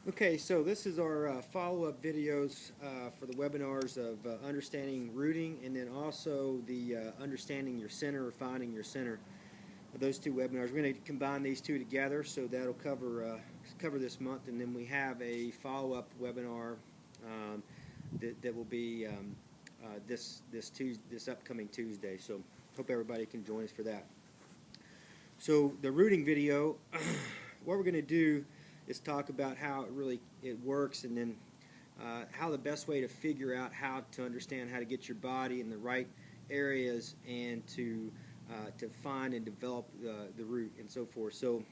Okay, so this is our follow-up videos for the webinars of understanding rooting and then also the understanding your center or finding your center. Those two webinars, we're going to combine these two together, so that'll cover this month, and then we have a follow-up webinar that will be this upcoming Tuesday. So hope everybody can join us for that. So the rooting video, what we're going to do is talk about how it works, and then how the best way to figure out how to understand how to get your body in the right areas and to find and develop the root and so forth. So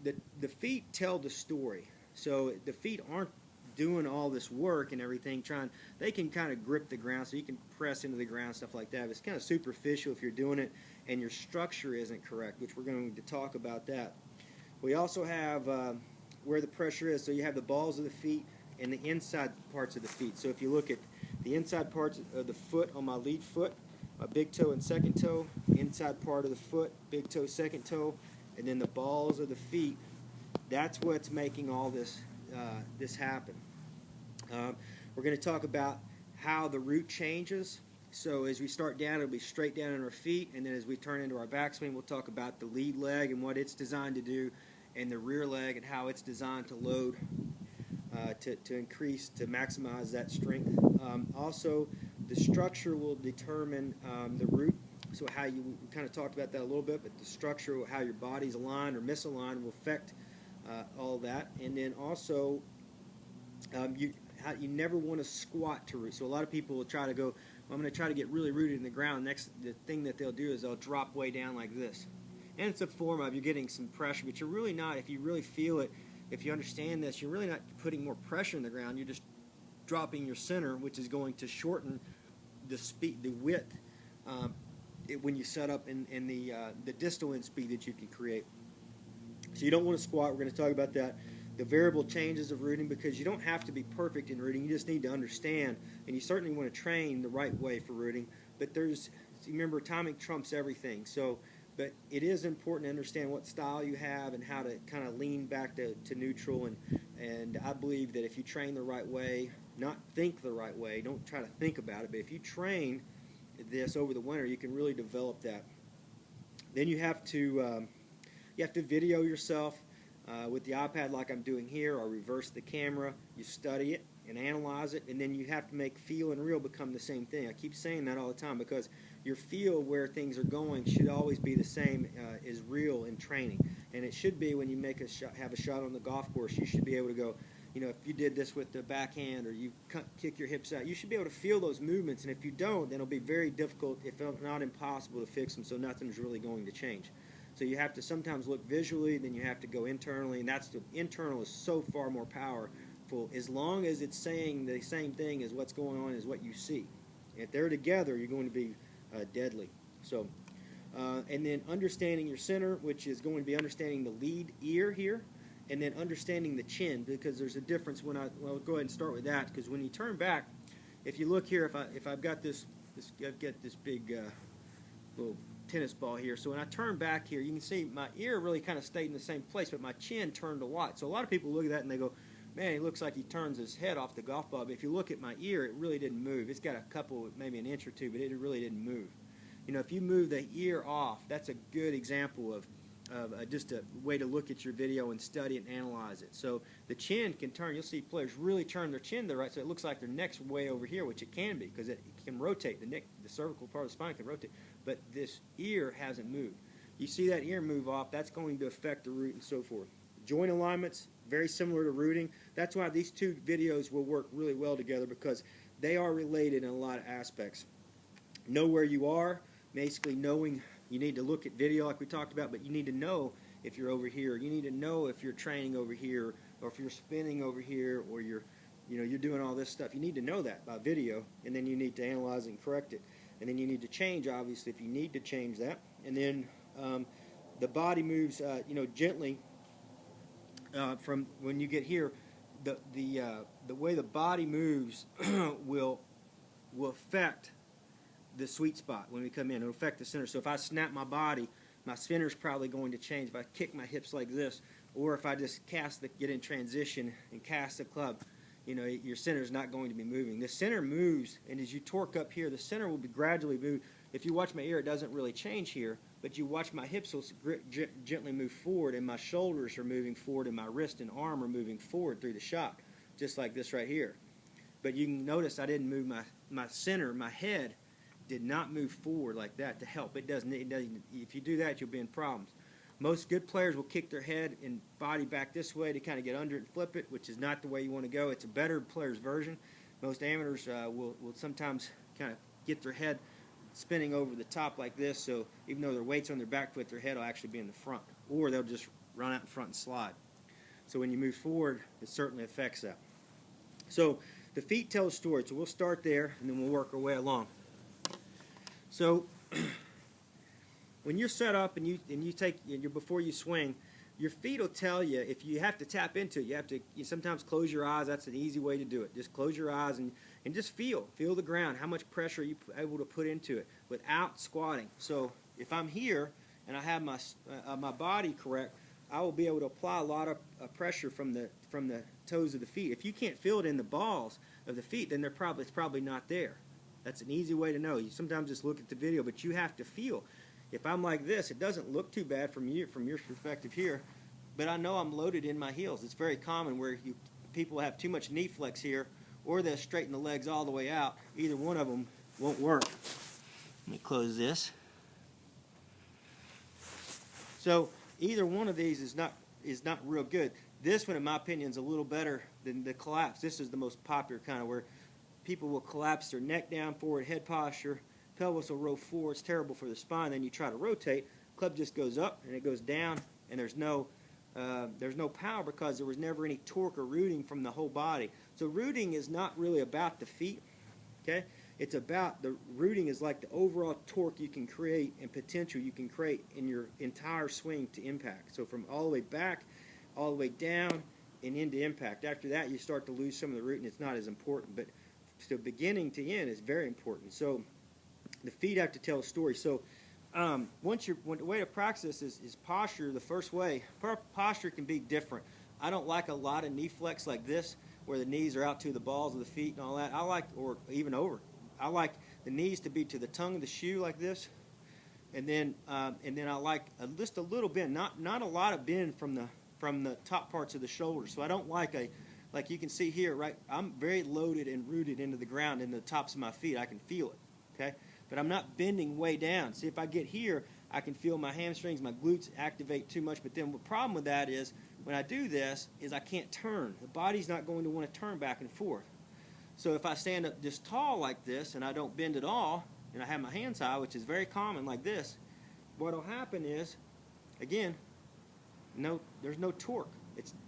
the feet tell the story. So the feet aren't doing all this work and everything. They can kind of grip the ground, so you can press into the ground, stuff like that. But it's kind of superficial if you're doing it and your structure isn't correct, which we're going to talk about that. We also have where the pressure is. So you have the balls of the feet and the inside parts of the feet. So if you look at the inside parts of the foot on my lead foot, my big toe and second toe, inside part of the foot, big toe, second toe, and then the balls of the feet, that's what's making all this happen. We're going to talk about how the root changes. So as we start down, it'll be straight down on our feet, and then as we turn into our backswing, we'll talk about the lead leg and what it's designed to do, and the rear leg and how it's designed to load to increase, to maximize that strength. Also, the structure will determine the root. So we kind of talked about that a little bit, but the structure, how your body's aligned or misaligned, will affect all that. And then also, you never want to squat to root. So a lot of people will try to go, well, I'm going to try to get really rooted in the ground. The thing that they'll do is they'll drop way down like this. And it's a form of, you're getting some pressure, but you're really not, if you really feel it, if you understand this, you're really not putting more pressure in the ground. You're just dropping your center, which is going to shorten the width when you set up in the distal end speed that you can create. So you don't want to squat. We're going to talk about that. The variable changes of rooting, because you don't have to be perfect in rooting. You just need to understand, and you certainly want to train the right way for rooting. But remember, timing trumps everything. But it is important to understand what style you have and how to kind of lean back to neutral. And I believe that if you train the right way, not think the right way, don't try to think about it, but if you train this over the winter, you can really develop that. Then you have to video yourself with the iPad like I'm doing here, or reverse the camera. You study it and analyze it, and then you have to make feel and real become the same thing. I keep saying that all the time, because your feel where things are going should always be the same as real in training. And it should be when you have a shot on the golf course, you should be able to go, if you did this with the backhand, or you kick your hips out, you should be able to feel those movements. And if you don't, then it'll be very difficult, if not impossible, to fix them, so nothing's really going to change. So you have to sometimes look visually, then you have to go internally, and the internal is so far more powerful, as long as it's saying the same thing as what's going on as what you see. If they're together, you're going to be deadly. So, and then understanding your center, which is going to be understanding the lead ear here, and then understanding the chin, because there's a difference when I'll go ahead and start with that, because when you turn back, if you look here, if I've got I've got this big little tennis ball here. So when I turn back here, you can see my ear really kind of stayed in the same place, but my chin turned a lot. So a lot of people look at that and they go, man, he looks like he turns his head off the golf ball. But if you look at my ear, it really didn't move. It's got a couple, maybe an inch or two, but it really didn't move. If you move the ear off, that's a good example of just a way to look at your video and study it and analyze it. So the chin can turn. You'll see players really turn their chin to the right, so it looks like their neck's way over here, which it can be, because it can rotate. The neck, the cervical part of the spine can rotate, but this ear hasn't moved. You see that ear move off, that's going to affect the root and so forth. Joint alignments, very similar to rooting. That's why these two videos will work really well together, because they are related in a lot of aspects. Know where you are, basically knowing. You need to look at video like we talked about, but you need to know if you're over here. You need to know if you're training over here, or if you're spinning over here, or you're doing all this stuff. You need to know that by video, and then you need to analyze it and correct it. And then you need to change, obviously, if you need to change that. And then the body moves, gently from when you get here. The way the body moves will affect the sweet spot when we come in. It'll affect the center. So if I snap my body my spinner's probably going to change if I kick my hips like this, or if I just get in transition and cast the club. You know, your center's not going to be moving. The center moves, and as you torque up here, the center will be gradually moved. If you watch my ear, it doesn't really change here, but you watch my hips will gently move forward, and my shoulders are moving forward, and my wrist and arm are moving forward through the shot, just like this right here. But you can notice I didn't move my center, my head did not move forward like that to help. It doesn't. If you do that, you'll be in problems. Most good players will kick their head and body back this way to kind of get under it and flip it, which is not the way you want to go. It's a better player's version. Most amateurs will sometimes kind of get their head spinning over the top like this, so even though their weight's on their back foot, their head will actually be in the front, or they'll just run out in front and slide. So when you move forward, it certainly affects that. So the feet tell a story, so we'll start there, and then we'll work our way along. So when you're set up and before you swing, your feet will tell you. If you have to tap into it, you sometimes close your eyes. That's an easy way to do it. Just close your eyes and just feel the ground. How much pressure are you able to put into it without squatting? So if I'm here and I have my body correct, I will be able to apply a lot of pressure from the toes of the feet. If you can't feel it in the balls of the feet, then it's probably not there. That's an easy way to know. You sometimes just look at the video, but you have to feel. If I'm like this, it doesn't look too bad from your perspective here, but I know I'm loaded in my heels. It's very common where people have too much knee flex here, or they'll straighten the legs all the way out. Either one of them won't work. Let me close this. So either one of these is not real good. This one, in my opinion, is a little better than the collapse. This is the most popular kind of where people will collapse their neck down, forward head posture. Pelvis will roll forward. It's terrible for the spine. Then you try to rotate. Club just goes up and it goes down, and there's no power because there was never any torque or rooting from the whole body. So rooting is not really about the feet. Okay, it's about the rooting is like the overall torque you can create and potential you can create in your entire swing to impact. So from all the way back, all the way down, and into impact. After that, you start to lose some of the root, and it's not as important. But so beginning to end is very important. So the feet have to tell a story. So the way to practice this is posture. The first way, posture can be different. I don't like a lot of knee flex like this, where the knees are out to the balls of the feet and all that. Or even over. I like the knees to be to the tongue of the shoe like this, and then I like just a little bend, not a lot of bend from the top parts of the shoulders. So I don't like like you can see here, right? I'm very loaded and rooted into the ground in the tops of my feet. I can feel it, okay? But I'm not bending way down. See, if I get here, I can feel my hamstrings, my glutes activate too much. But then the problem with that is when I do this is I can't turn. The body's not going to want to turn back and forth. So if I stand up just tall like this and I don't bend at all, and I have my hands high, which is very common like this, what will happen is, again, there's no torque.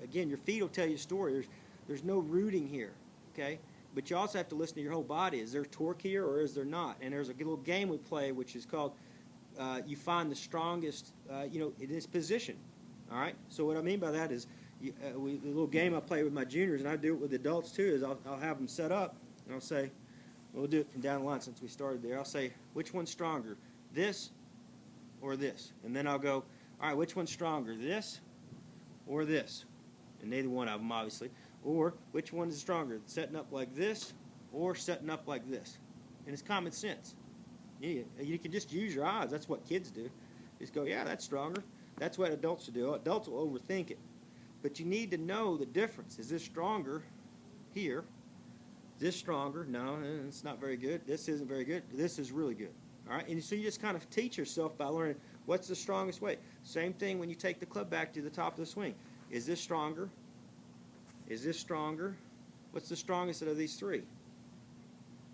Again, your feet will tell you a story. There's no rooting here, okay? But you also have to listen to your whole body. Is there torque here or is there not? And there's a little game we play which is called you find the strongest, in this position, all right? So what I mean by that is the little game I play with my juniors, and I do it with adults too, is I'll have them set up, and I'll say, we'll do it from down the line since we started there. I'll say, which one's stronger, this or this? And then I'll go, all right, which one's stronger, this or this? And neither one of them, obviously. Or which one is stronger, setting up like this or setting up like this? And it's common sense. You can just use your eyes. That's what kids do. Just go, yeah, that's stronger. That's what adults should do. Adults will overthink it. But you need to know the difference. Is this stronger here? Is this stronger? No, it's not very good. This isn't very good. This is really good. All right? And so you just kind of teach yourself by learning what's the strongest way. Same thing when you take the club back to the top of the swing. Is this stronger? Is this stronger? What's the strongest out of these three?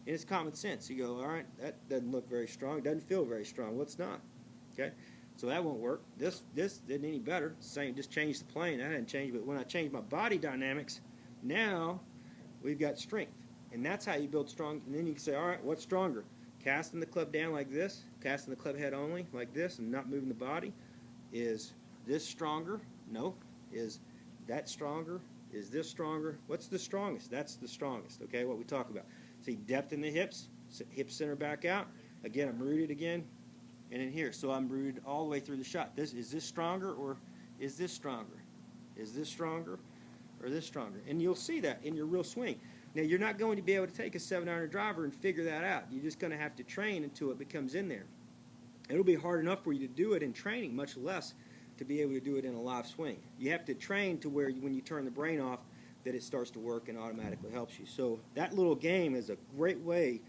And it's common sense. You go, all right, that doesn't look very strong. Doesn't feel very strong. What's not? Okay? So that won't work. This isn't any better. Same, just change the plane. That hadn't changed. But when I change my body dynamics, now we've got strength. And that's how you build strong. And then you can say, all right, what's stronger? Casting the club down like this, casting the club head only like this, and not moving the body. Is this stronger? No. Is that stronger? Is this stronger? What's the strongest? That's the strongest, okay, what we talk about. See, depth in the hips, hip center back out. Again, I'm rooted again. and in here. So I'm rooted all the way through the shot. Is this stronger, or is this stronger? Is this stronger, or this stronger? And you'll see that in your real swing. Now, you're not going to be able to take a 7-iron driver and figure that out. You're just going to have to train until it becomes in there. It'll be hard enough for you to do it in training, much less to be able to do it in a live swing. You have to train to where when you turn the brain off, that it starts to work and automatically helps you. So that little game is a great way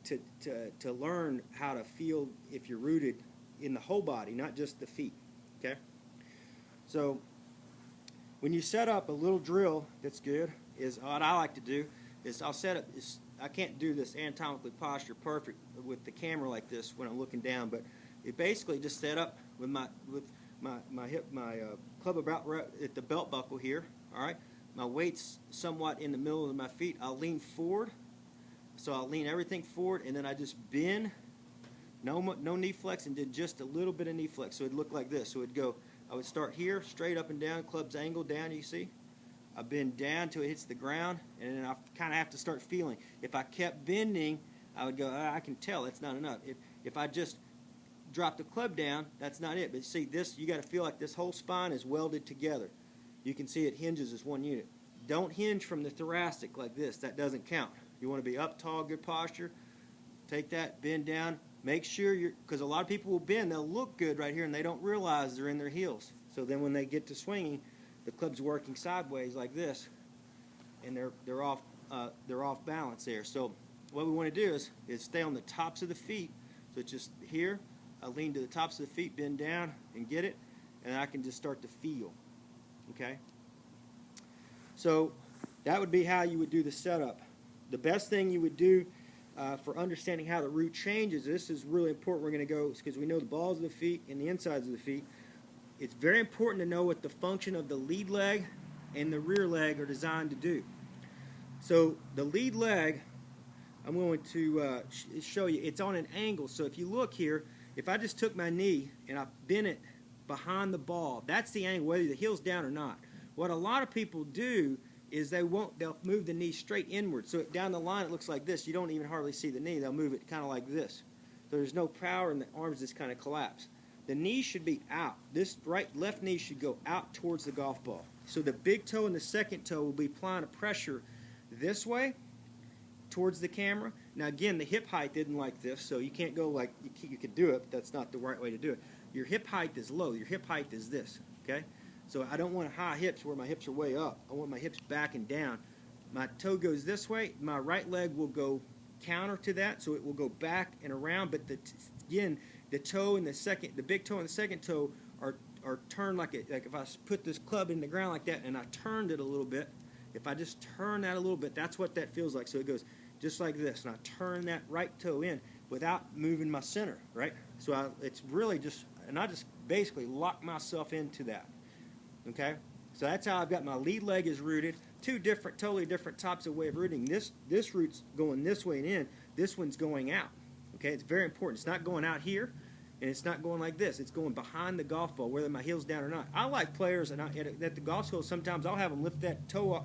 to learn how to feel if you're rooted in the whole body, not just the feet. Okay? So when you set up a little drill that's good, is what I like to do is I'll set up this. I can't do this anatomically posture perfect with the camera like this when I'm looking down, but it basically just set up with my club about right at the belt buckle here. All right, my weight's somewhat in the middle of my feet. I'll lean forward, so I'll lean everything forward, and then I just bend. No knee flex, and did just a little bit of knee flex, so it'd look like this. So it'd go. I would start here, straight up and down, club's angled down. You see. I bend down till it hits the ground, and then I kind of have to start feeling. If I kept bending, I would go, I can tell that's not enough. If I just drop the club down, that's not it. But see, this, you got to feel like this whole spine is welded together. You can see it hinges as one unit. Don't hinge from the thoracic like this. That doesn't count. You want to be up tall, good posture. Take that, bend down. Make sure you're, because a lot of people will bend. They'll look good right here, and they don't realize they're in their heels. So then when they get to swinging, the club's working sideways like this, and they're off balance there. So what we want to do is stay on the tops of the feet. So it's just here, I lean to the tops of the feet, bend down, and get it, and I can just start to feel. Okay. So that would be how you would do the setup. The best thing you would do for understanding how the root changes. This is really important. We're going to go because we know the balls of the feet and the insides of the feet. It's very important to know what the function of the lead leg and the rear leg are designed to do. So the lead leg, I'm going to show you, it's on an angle. So if you look here, if I just took my knee and I bent it behind the ball, that's the angle, whether the heel's down or not. What a lot of people do is they'll move the knee straight inward. So down the line it looks like this. You don't even hardly see the knee. They'll move it kind of like this. So there's no power and the arms just kind of collapse. The knee should be out. This left knee should go out towards the golf ball. So the big toe and the second toe will be applying a pressure this way towards the camera. Now again, the hip height isn't like this, so you can't go like, you could do it, but that's not the right way to do it. Your hip height is low. Your hip height is this, okay? So I don't want high hips where my hips are way up. I want my hips back and down. My toe goes this way. My right leg will go counter to that, so it will go back and around, but again, the toe and the big toe and the second toe are turned like if I put this club in the ground like that and I turned it a little bit, if I just turn that a little bit, that's what that feels like. So it goes just like this, and I turn that right toe in without moving my center, right? So it's really just, and I just basically lock myself into that, okay? So that's how I've got my lead leg is rooted. Two totally different types of way of rooting. This root's going this way and in. This one's going out. Okay, it's very important. It's not going out here, and it's not going like this. It's going behind the golf ball, whether my heel's down or not. I like players, and at the golf school, sometimes I'll have them lift that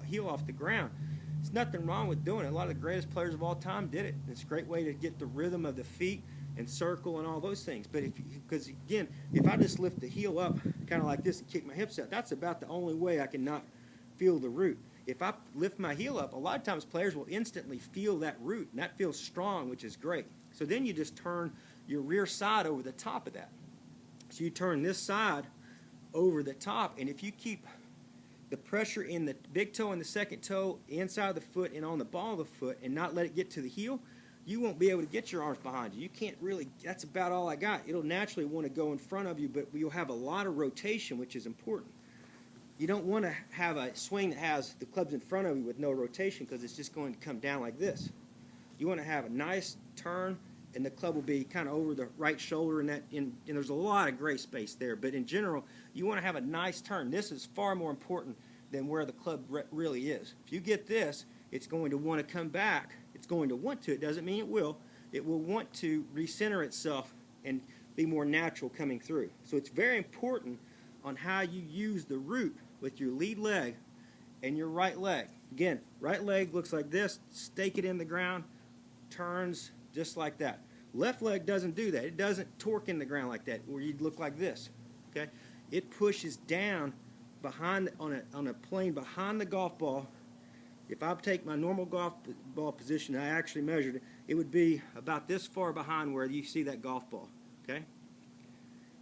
heel off the ground. There's nothing wrong with doing it. A lot of the greatest players of all time did it. It's a great way to get the rhythm of the feet and circle and all those things. But because again, if I just lift the heel up kind of like this and kick my hips out, that's about the only way I can not feel the root. If I lift my heel up, a lot of times players will instantly feel that root, and that feels strong, which is great. So then you just turn your rear side over the top of that. So you turn this side over the top, and if you keep the pressure in the big toe and the second toe, inside of the foot and on the ball of the foot, and not let it get to the heel, you won't be able to get your arms behind you. You can't really, that's about all I got. It'll naturally want to go in front of you, but you'll have a lot of rotation, which is important. You don't want to have a swing that has the clubs in front of you with no rotation, because it's just going to come down like this. You want to have a nice turn, and the club will be kind of over the right shoulder, and there's a lot of gray space there. But in general, you want to have a nice turn. This is far more important than where the club really is. If you get this, it's going to want to come back. It's going to want to. It doesn't mean it will. It will want to recenter itself and be more natural coming through. So it's very important on how you use the root with your lead leg and your right leg. Again, right leg looks like this. Stake it in the ground. Turns just like that. Left leg doesn't do that. It doesn't torque in the ground like that, where you'd look like this. Okay, it pushes down behind on a plane behind the golf ball. If I take my normal golf ball position, I actually measured it, it would be about this far behind where you see that golf ball. Okay,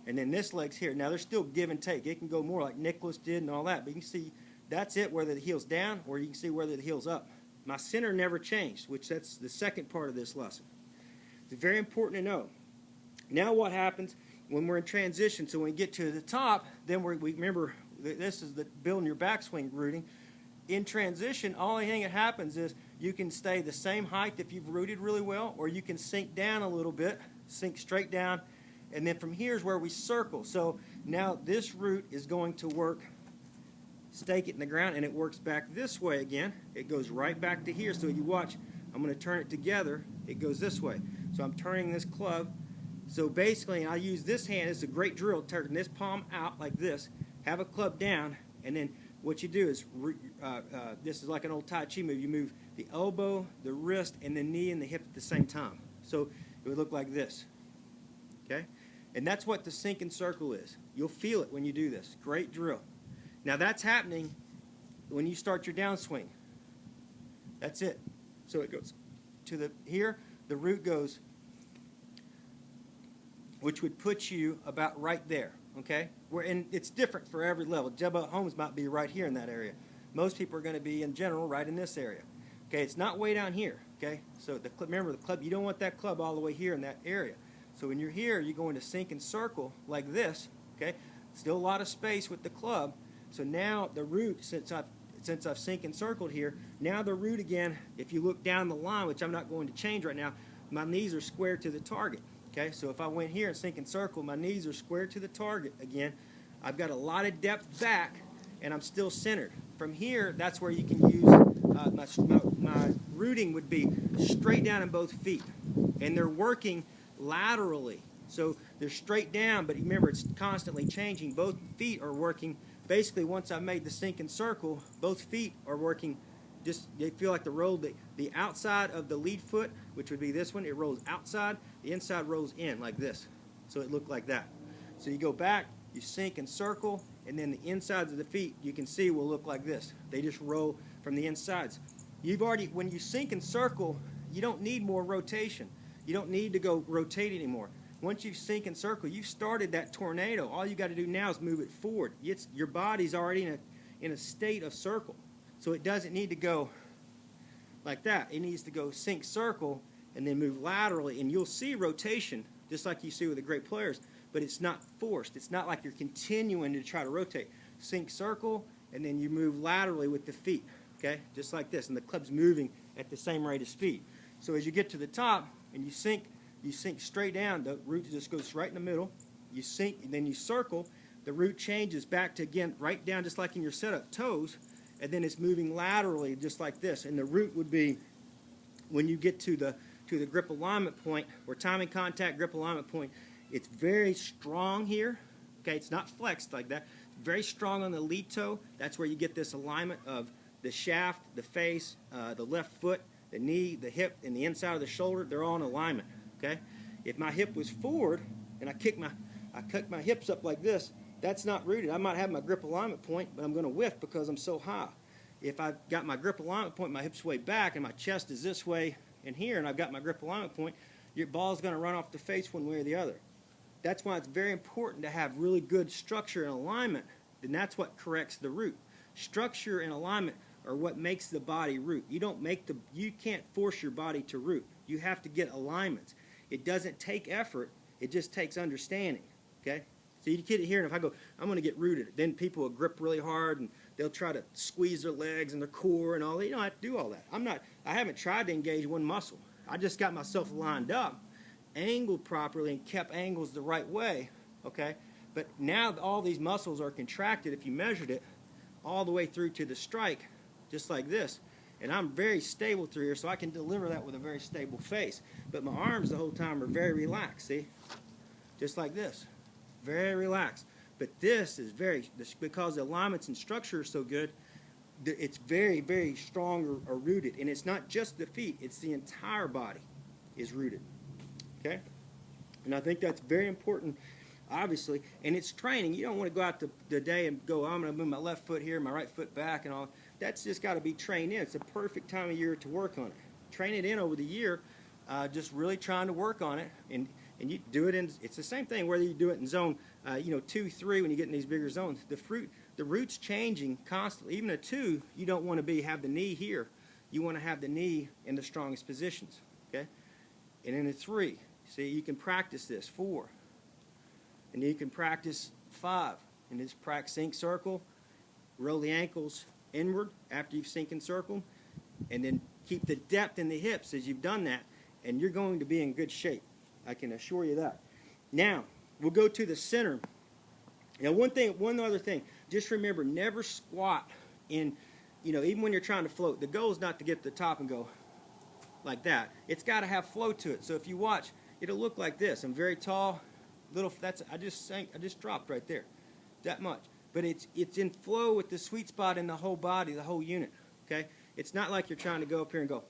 and then this leg's here. Now there's still give and take. It can go more like Nicholas did and all that, but you can see that's it, whether the heel's down or you can see whether the heel's up. My center never changed, which that's the second part of this lesson. It's very important to know. Now what happens when we're in transition? So when we get to the top, then we remember this is the building your backswing rooting. In transition, only thing that happens is you can stay the same height if you've rooted really well, or you can sink down a little bit, sink straight down, and then from here is where we circle. So now this root is going to work, stake it in the ground, and it works back this way again. It goes right back to here. So you watch, I'm going to turn it together. It goes this way. So I'm turning this club. So basically, I use this hand. It's a great drill. Turn this palm out like this. Have a club down, and then what you do is, this is like an old Tai Chi move. You move the elbow, the wrist, and the knee and the hip at the same time. So it would look like this. Okay? And that's what the sink and circle is. You'll feel it when you do this. Great drill. Now that's happening when you start your downswing. That's it. So it goes to the here. The root goes, which would put you about right there. Okay, and it's different for every level. Jebba Holmes might be right here in that area. Most people are going to be in general right in this area. Okay, it's not way down here. Okay, so remember the club. You don't want that club all the way here in that area. So when you're here, you're going to sink and circle like this. Okay, still a lot of space with the club. So now the root, since I've sink and circled here, now the root again. If you look down the line, which I'm not going to change right now, my knees are square to the target. Okay, so if I went here and sink and circle, my knees are square to the target again. I've got a lot of depth back, and I'm still centered. From here, that's where you can use my rooting would be straight down in both feet, and they're working laterally. So they're straight down, but remember it's constantly changing. Both feet are working. Basically, once I've made the sink and circle, both feet are working. Just they feel like the outside of the lead foot, which would be this one, it rolls outside, the inside rolls in like this. So it looked like that. So you go back, you sink and circle, and then the insides of the feet, you can see, will look like this. They just roll from the insides. When you sink and circle, you don't need more rotation. You don't need to go rotate anymore. Once you sink and circle, you've started that tornado. All you got to do now is move it forward. Your body's already in a state of circle. So it doesn't need to go like that. It needs to go sink, circle, and then move laterally. And you'll see rotation, just like you see with the great players, but it's not forced. It's not like you're continuing to try to rotate. Sink, circle, and then you move laterally with the feet, okay? Just like this. And the club's moving at the same rate of speed. So as you get to the top and you sink straight down, the root just goes right in the middle. You sink, and then you circle. The root changes back to, again, right down just like in your setup, toes. And then it's moving laterally just like this. And the root would be when you get to the grip alignment point, or timing contact grip alignment point, it's very strong here. Okay, it's not flexed like that. It's very strong on the lead toe. That's where you get this alignment of the shaft, the face, the left foot, the knee, the hip, and the inside of the shoulder. They're all in alignment. Okay? If my hip was forward and I kick my hips up like this, that's not rooted. I might have my grip alignment point, but I'm going to whiff because I'm so high. If I've got my grip alignment point, my hips way back, and my chest is this way and here, and I've got my grip alignment point, your ball's going to run off the face one way or the other. That's why it's very important to have really good structure and alignment, and that's what corrects the root. Structure and alignment are what makes the body root. You can't force your body to root. You have to get alignments. It doesn't take effort. It just takes understanding. Okay? So you get it here, and if I go, I'm going to get rooted, then people will grip really hard, and they'll try to squeeze their legs and their core and all that. You don't have to do all that. I haven't tried to engage one muscle. I just got myself lined up, angled properly, and kept angles the right way. Okay? But now all these muscles are contracted, if you measured it, all the way through to the strike, just like this. And I'm very stable through here, so I can deliver that with a very stable face. But my arms the whole time are very relaxed, see? Just like this. Very relaxed. But this is because the alignments and structure are so good, it's very, very strong or rooted. And it's not just the feet, it's the entire body is rooted. Okay? And I think that's very important, obviously. And it's training. You don't want to go out the day and go, oh, I'm going to move my left foot here, my right foot back, and all. That's just got to be trained in. It's a perfect time of year to work on it. Train it in over the year, just really trying to work on it. And you do it in, it's the same thing whether you do it in zone, 2, 3, when you get in these bigger zones. The route's changing constantly. Even a 2, you don't want to have the knee here. You want to have the knee in the strongest positions, okay? And in a 3, see, you can practice this, 4. And you can practice 5. And just practice sink circle, roll the ankles inward after you've sink and circle, and then keep the depth in the hips as you've done that, and you're going to be in good shape. I can assure you that. Now, we'll go to the center. Now, one other thing, just remember, never squat in, even when you're trying to float. The goal is not to get to the top and go like that. It's got to have flow to it. So if you watch, it'll look like this. I'm very tall, I just dropped right there, that much. But it's in flow with the sweet spot in the whole body, the whole unit, okay? It's not like you're trying to go up here and go.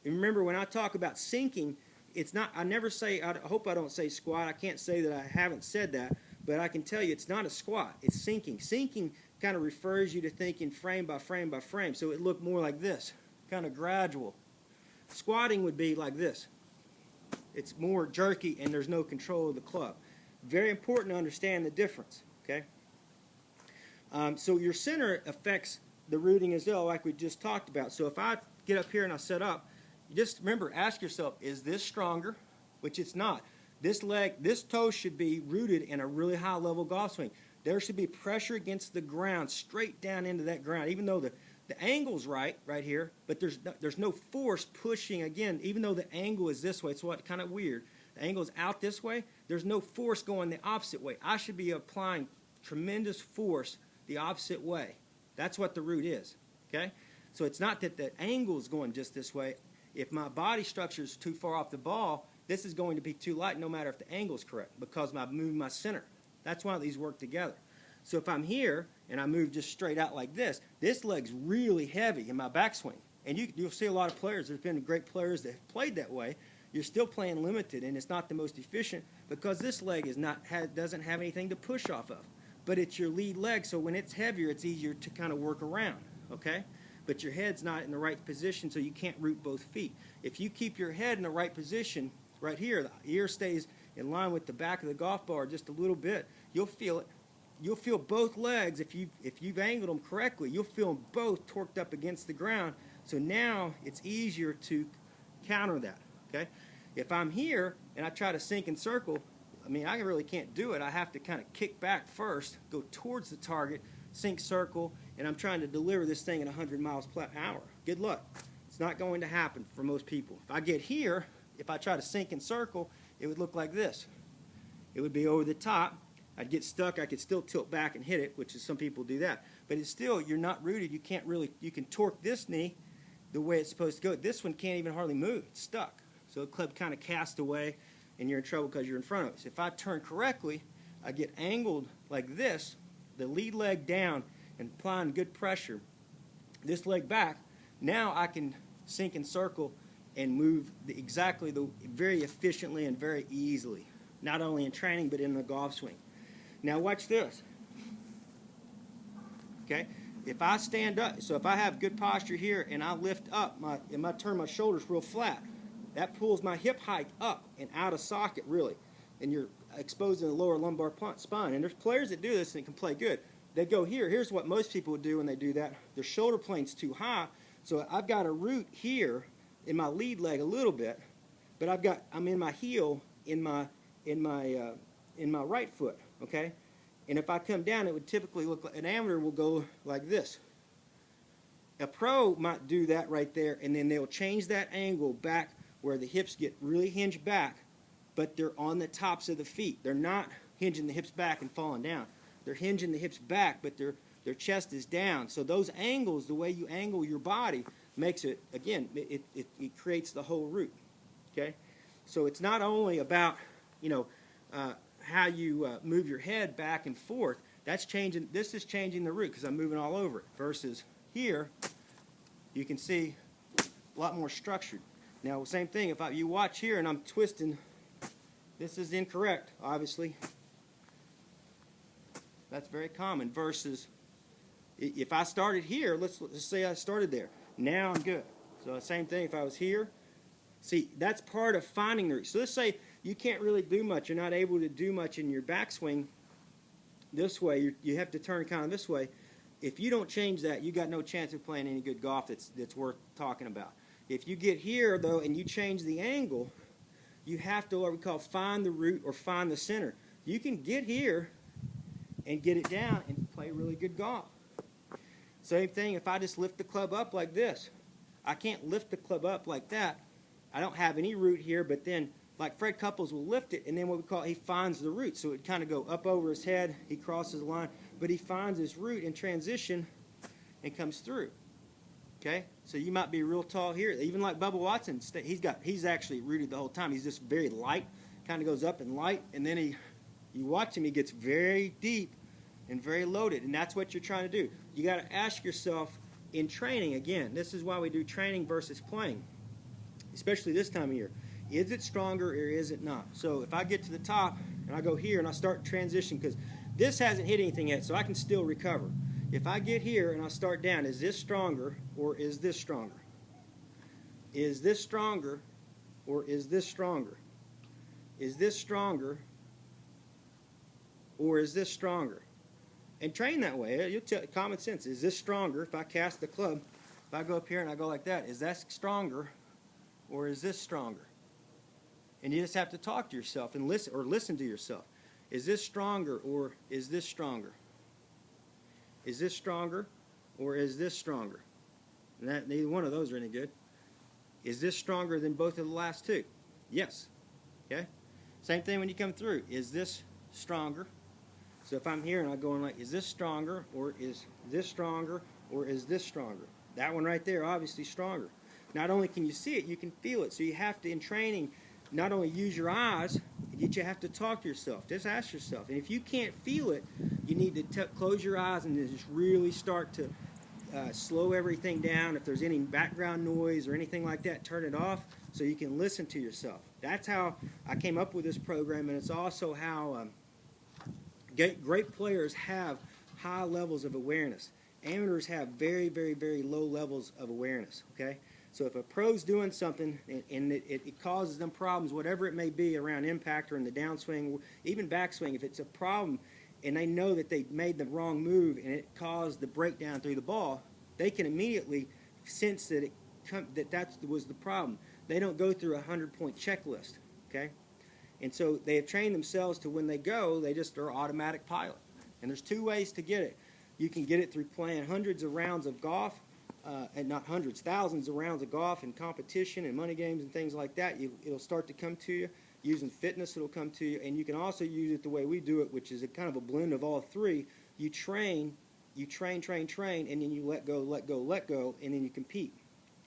And remember, when I talk about sinking, it's not, I never say, I hope I don't say squat. I can't say that I haven't said that, but I can tell you it's not a squat. It's sinking. Sinking kind of refers you to thinking frame by frame by frame, so it looked more like this, kind of gradual. Squatting would be like this. It's more jerky, and there's no control of the club. Very important to understand the difference, okay? So your center affects the rooting as well, like we just talked about. So if I get up here and I set up, you just remember, ask yourself, is this stronger? Which it's not. This toe should be rooted in a really high level golf swing. There should be pressure against the ground, straight down into that ground, even though the angle's right here, but there's no force pushing, again, even though the angle is this way. It's what kind of weird. The angle is out this way. There's no force going the opposite way. I should be applying tremendous force the opposite way. That's what the root is, okay? So it's not that the angle is going just this way. If my body structure is too far off the ball, this is going to be too light no matter if the angle is correct, because I'm moving my center. That's why these work together. So if I'm here and I move just straight out like this leg's really heavy in my backswing. And you'll see a lot of players. There's been great players that have played that way. You're still playing limited, and it's not the most efficient because this leg doesn't have anything to push off of. But it's your lead leg, so when it's heavier, it's easier to kind of work around, okay? But your head's not in the right position, so you can't root both feet. If you keep your head in the right position, right here, the ear stays in line with the back of the golf ball just a little bit, you'll feel it. You'll feel both legs, if you've angled them correctly, you'll feel them both torqued up against the ground. So now it's easier to counter that, okay? If I'm here and I try to sink and circle, I really can't do it. I have to kind of kick back first, go towards the target, sink, circle, and I'm trying to deliver this thing at 100 miles per hour. Good luck. It's not going to happen for most people. If I get here, if I try to sink and circle, it would look like this. It would be over the top. I'd get stuck. I could still tilt back and hit it, which is some people do that. But it's still, you're not rooted. You can't really, you can torque this knee the way it's supposed to go. This one can't even hardly move. It's stuck. So the club kind of cast away, and you're in trouble because you're in front of it. So if I turn correctly, I get angled like this, the lead leg down and applying good pressure, this leg back. Now I can sink and circle and move very efficiently and very easily, not only in training but in the golf swing. Now watch this. Okay, if I stand up, so if I have good posture here and I lift up and I turn my shoulders real flat, that pulls my hip height up and out of socket, really, and you're exposing the lower lumbar spine. And there's players that do this and can play good. They go here. Here's what most people would do when they do that. Their shoulder plane's too high, so I've got a root here in my lead leg a little bit, but I'm in my heel in my right foot. Okay, and if I come down, it would typically look like an amateur will go like this. A pro might do that right there, and then they'll change that angle back where the hips get really hinged back, but they're on the tops of the feet. They're not hinging the hips back and falling down. They're hinging the hips back, but their chest is down. So those angles, the way you angle your body, makes it, again, it creates the whole root. Okay, so it's not only about, how you move your head back and forth. That's changing. This is changing the root because I'm moving all over it. Versus here, you can see a lot more structured. Now, same thing. If you watch here and I'm twisting This is incorrect, obviously. That's very common. Versus, if I started here, let's say I started there. Now I'm good. So the same thing if I was here. See, that's part of finding the root. So let's say you can't really do much. You're not able to do much in your backswing this way. You have to turn kind of this way. If you don't change that, you got no chance of playing any good golf that's worth talking about. If you get here, though, and you change the angle, you have to what we call find the root or find the center. You can get here and get it down and play really good golf. Same thing if I just lift the club up like this. I can't lift the club up like that. I don't have any root here, but then like Fred Couples will lift it, and then what we call he finds the root. So it kind of go up over his head, he crosses the line, but he finds his root in transition and comes through. Okay, so you might be real tall here. Even like Bubba Watson, he's actually rooted the whole time. He's just very light, kind of goes up and light, and then you watch him, he gets very deep and very loaded, and that's what you're trying to do. You got to ask yourself in training, again, this is why we do training versus playing, especially this time of year. Is it stronger or is it not? So if I get to the top and I go here and I start transition, because this hasn't hit anything yet, so I can still recover. If I get here and I start down, is this stronger or is this stronger? Is this stronger or is this stronger? Is this stronger or is this stronger? And train that way. You'll tell common sense. Is this stronger? If I cast the club, if I go up here and I go like that, is that stronger or is this stronger? And you just have to talk to yourself and listen to yourself. Is this stronger or is this stronger? Is this stronger or is this stronger? And neither one of those are any good. Is this stronger than both of the last two? Yes. Okay? Same thing when you come through. Is this stronger? So if I'm here and I'm going like, is this stronger or is this stronger or is this stronger? That one right there, obviously stronger. Not only can you see it, you can feel it. So you have to, in training, not only use your eyes, but you have to talk to yourself. Just ask yourself. And if you can't feel it, you need to close your eyes and just really start to slow everything down. If there's any background noise or anything like that, turn it off so you can listen to yourself. That's how I came up with this program, and it's also how great players have high levels of awareness. Amateurs have very, very, very low levels of awareness, okay? So if a pro's doing something and it causes them problems, whatever it may be around impact or in the downswing, even backswing, if it's a problem and they know that they made the wrong move and it caused the breakdown through the ball, they can immediately sense that that was the problem. They don't go through a 100-point checklist, okay? And so they have trained themselves to when they go, they just are automatic pilot. And there's two ways to get it. You can get it through playing hundreds of rounds of golf, and not hundreds, thousands of rounds of golf and competition and money games and things like that. It'll start to come to you. Using fitness, it'll come to you. And you can also use it the way we do it, which is a kind of a blend of all three. You train, and then you let go, and then you compete.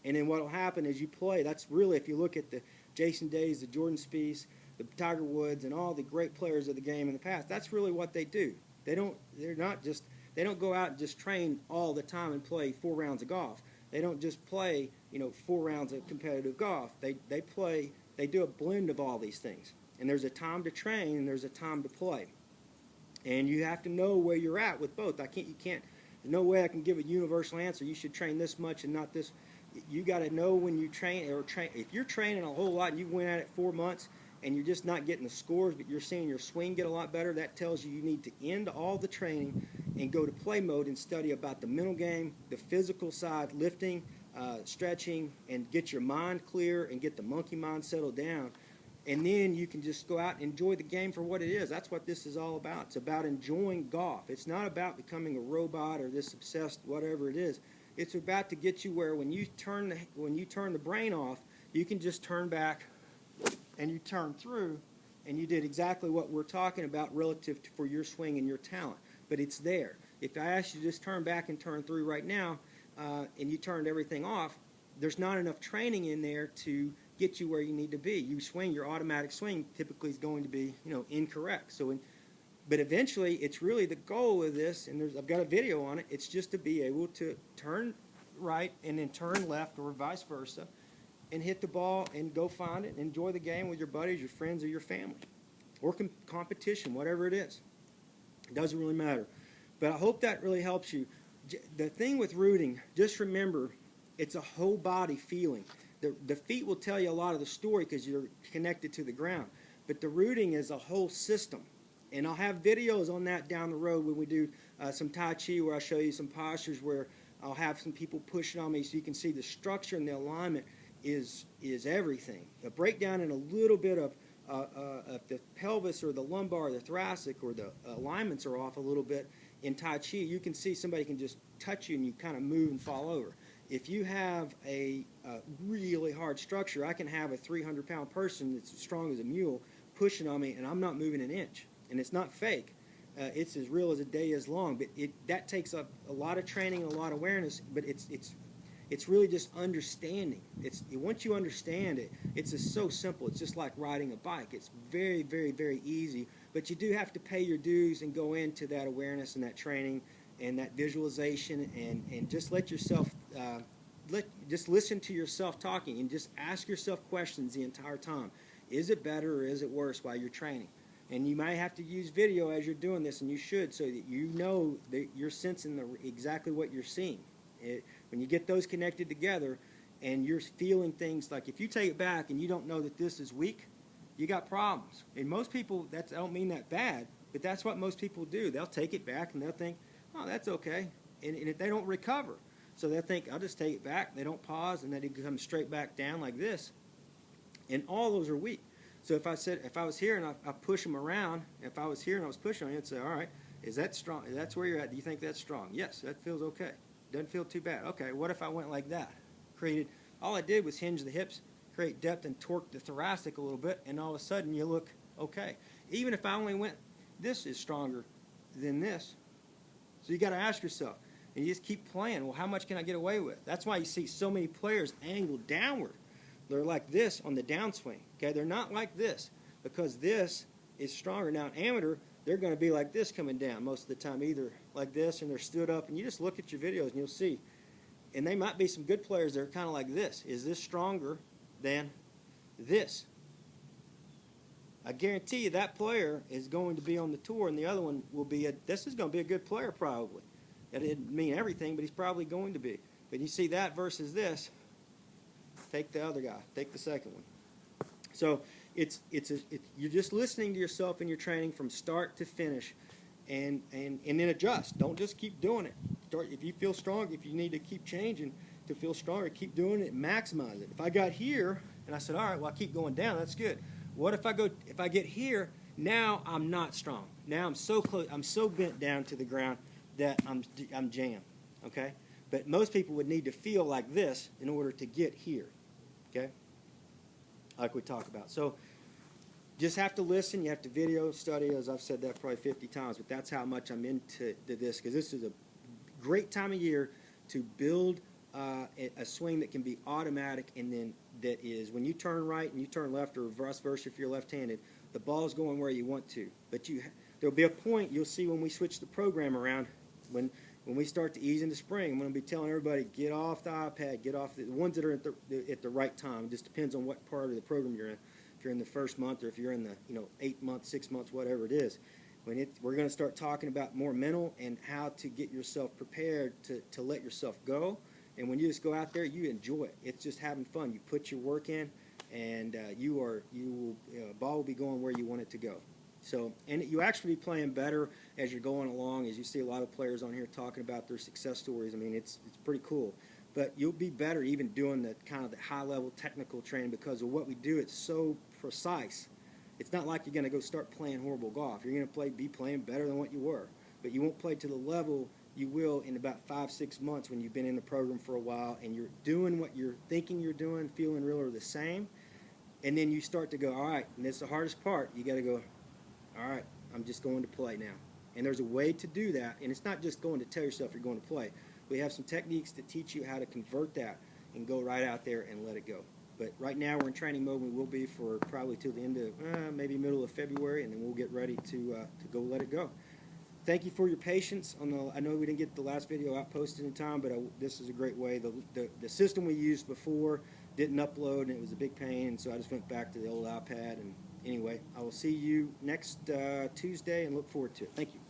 And then what will happen is you play. That's really, if you look at the Jason Days, the Jordan Spieths, the Tiger Woods, and all the great players of the game in the past, that's really what they do. They don't go out and just train all the time and play 4 rounds of golf. They don't just play, 4 rounds of competitive golf. They do a blend of all these things. And there's a time to train and there's a time to play. And you have to know where you're at with both. There's no way I can give a universal answer. You should train this much and not this. You got to know when you train if you're training a whole lot and you went at it 4 months and you're just not getting the scores, but you're seeing your swing get a lot better, that tells you need to end all the training and go to play mode and study about the mental game, the physical side, lifting, stretching, and get your mind clear and get the monkey mind settled down. And then you can just go out and enjoy the game for what it is. That's what this is all about. It's about enjoying golf. It's not about becoming a robot or this obsessed whatever it is. It's about to get you where when you turn the brain off, you can just turn back and you turn through, and you did exactly what we're talking about relative for your swing and your talent. But it's there. If I ask you to just turn back and turn through right now, and you turned everything off, there's not enough training in there to get you where you need to be. You swing, your automatic swing typically is going to be, incorrect. But eventually, it's really the goal of this, and I've got a video on it. It's just to be able to turn right and then turn left or vice versa, and hit the ball and go find it and enjoy the game with your buddies, your friends, or your family. or competition, whatever it is. It doesn't really matter. But I hope that really helps you. The thing with rooting, just remember, it's a whole body feeling. The feet will tell you a lot of the story because you're connected to the ground. But the rooting is a whole system. And I'll have videos on that down the road when we do some Tai Chi, where I'll show you some postures where I'll have some people pushing on me so you can see the structure and the alignment is everything. A breakdown in a little bit of the pelvis or the lumbar or the thoracic, or the alignments are off a little bit in Tai Chi, you can see somebody can just touch you and you kind of move and fall over. If you have a really hard structure, I can have a 300-pound person that's as strong as a mule pushing on me, and I'm not moving an inch. And it's not fake. It's as real as a day is long. But that takes up a lot of training and a lot of awareness. But it's really just understanding. Once you understand it, it's just so simple. It's just like riding a bike. It's very, very, very easy. But you do have to pay your dues and go into that awareness and that training and that visualization, and just let yourself just listen to yourself talking, and just ask yourself questions the entire time. Is it better or is it worse while you're training? And you might have to use video as you're doing this, and you should, so that you know that you're sensing exactly what you're seeing. When you get those connected together and you're feeling things, like if you take it back and you don't know that this is weak, you got problems. And most people, I don't mean that bad, but that's what most people do. They'll take it back and they'll think, oh, that's okay. And if they don't recover. So they'll think, I'll just take it back. They don't pause, and then it comes straight back down like this. And all those are weak. So if I was here and I push them around, if I was here and I was pushing on you, I'd say, all right, is that strong? That's where you're at. Do you think that's strong? Yes, that feels okay. Doesn't feel too bad. Okay, what if I went like that? All I did was hinge the hips, create depth, and torque the thoracic a little bit, and all of a sudden you look okay. Even if I only went, this is stronger than this. So you got to ask yourself, and you just keep playing. Well, how much can I get away with? That's why you see so many players angled downward. They're like this on the downswing. Okay, they're not like this, because this is stronger. Now, an amateur, they're going to be like this coming down most of the time, either like this, and they're stood up. And you just look at your videos and you'll see. And they might be some good players that are kind of like this. Is this stronger than this? I guarantee you that player is going to be on the tour, and the other one will be this is going to be a good player probably. That didn't mean everything, but he's probably going to be. But you see that versus this. Take the other guy. Take the second one. So you're just listening to yourself in your training from start to finish, and then adjust. Don't just keep doing it. If you feel strong, if you need to keep changing to feel stronger, keep doing it, maximize it. If I got here and I said, all right, well, I keep going down, that's good. What if I get here, now I'm not strong. Now I'm so close, I'm so bent down to the ground that I'm jammed, okay? But most people would need to feel like this in order to get here, okay? Like we talk about. So just have to listen. You have to video study, as I've said that probably 50 times, but that's how much I'm into this, because this is a great time of year to build a swing that can be automatic, and then that is when you turn right and you turn left, or vice versa if you're left-handed, the ball's going where you want to. But there'll be a point you'll see when we switch the program around, when we start to ease into spring. I'm going to be telling everybody, get off the iPad, get off the ones that are at the right time. It just depends on what part of the program you're in. If you're in the first month, or if you're in the 8 months, 6 months, whatever it is. We're going to start talking about more mental and how to get yourself prepared to let yourself go. And when you just go out there, you enjoy it. It's just having fun. You put your work in, and ball will be going where you want it to go. So, and you actually be playing better as you're going along, as you see a lot of players on here talking about their success stories. I mean, it's pretty cool. But you'll be better even doing the kind of the high-level technical training, because of what we do. It's so precise. It's not like you're going to go start playing horrible golf. You're going to be playing better than what you were. But you won't play to the level you will in about 5-6 months when you've been in the program for a while and you're doing what you're thinking you're doing, feeling real or the same. And then you start to go, all right, and that's the hardest part. You got to go, all right, I'm just going to play now. And there's a way to do that. And it's not just going to tell yourself you're going to play. We have some techniques to teach you how to convert that and go right out there and let it go. But right now we're in training mode. We will be for probably till the end of maybe middle of February, and then we'll get ready to go let it go. Thank you for your patience. I know we didn't get the last video out posted in time, but this is a great way. The system we used before didn't upload, and it was a big pain, and so I just went back to the old iPad, and anyway, I will see you next Tuesday and look forward to it. Thank you.